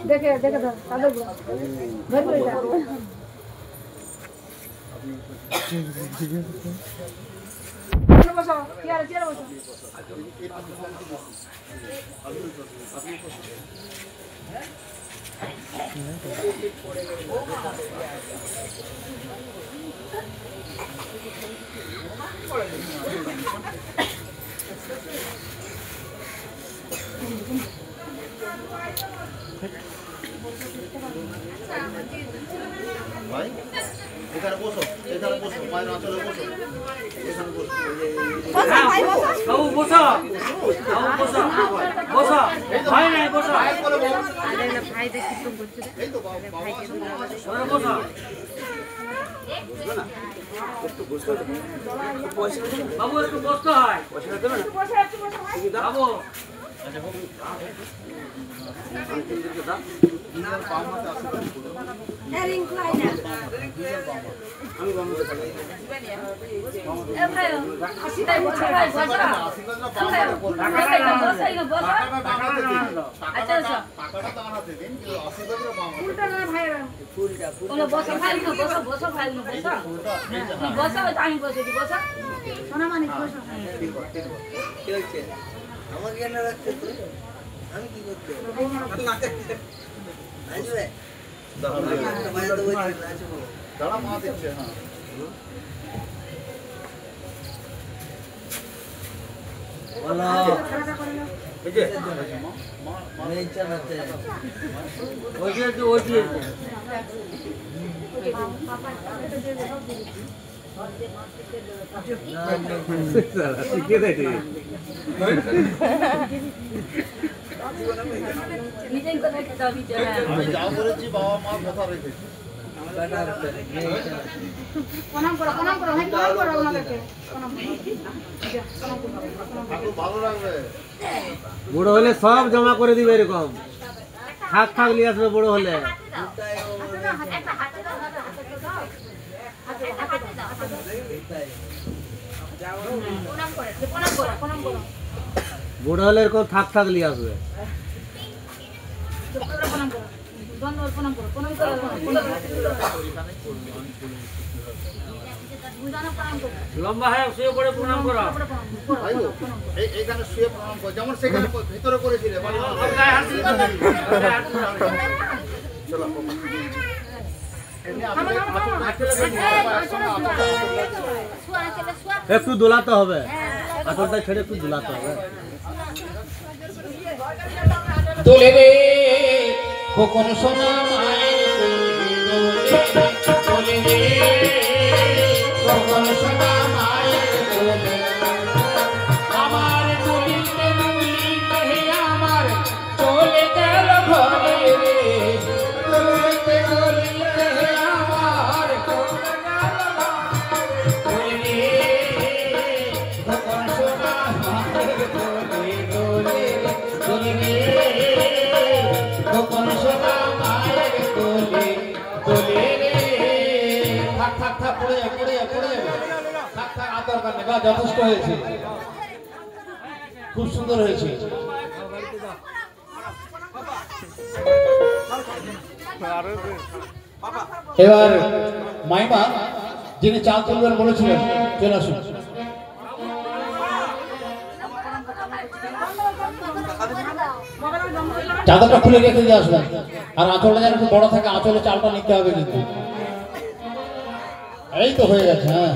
দেখে দেখে ধর কাদের গুলো ধরবো এটা বসো চেয়ারে বসো ভাই এখানে বসো মায়ের আঁচলে বসো এখানে বসো বাবু বসো বসো ভাই নাই বসো ভাই দেখি তো করছে এই তো বাবা বসো বাবু একটু বসতে হয় বাবু আমাকে এনে রাখতে আমি কি করতে আসবে দাঁড়া মা দেখছে হ্যাঁ আমি যা বলেছি বাবা মা কথা রেখেছি প্রণাম করো ওনাদেরকে খুব ভালো লাগবে বড় হলে সব জমা করে দিবে এরকম থাক নিয়ে আসবে বড় হলে বড় হলে এরকম থাক নিয়ে আসবে লম্বা হয়ে শুয়ে পড়ে প্রণাম করো এইখানে শুয়ে প্রণাম করো যেমন সেখানে ভিতরে করেছিলে চলো একটু দোলাতে হবে আঁচলটা ছেড়ে একটু দোলাতে হবে দোলে রে খোকন সোনা মায়ের দোলে রে খোকন সোনা মায়ের দোলে আমার দুলিতে আমার চলে গেল ঘরে রে দুলিতে আমার চলে গেল দোলে রে খোকন সোনা মায়ের দোলে দোলে দোলে রে খোকন সোনা মায়ের দোলে দোলে রে থাক পড়ে থাক আর দরকার নেই যথেষ্ট হয়েছে খুব সুন্দর হয়েছে এবার মাইমা যিনি চাল তুলবেন বলেছিলেন চলে আসুন চাদরটা খুলে রেখে দিয়ে আসবেন আর আঁচলটা যেন একটু বড় থাকে আঁচলে চালটা নিতে হবে কিন্তু এই তো হয়ে গেছে হ্যাঁ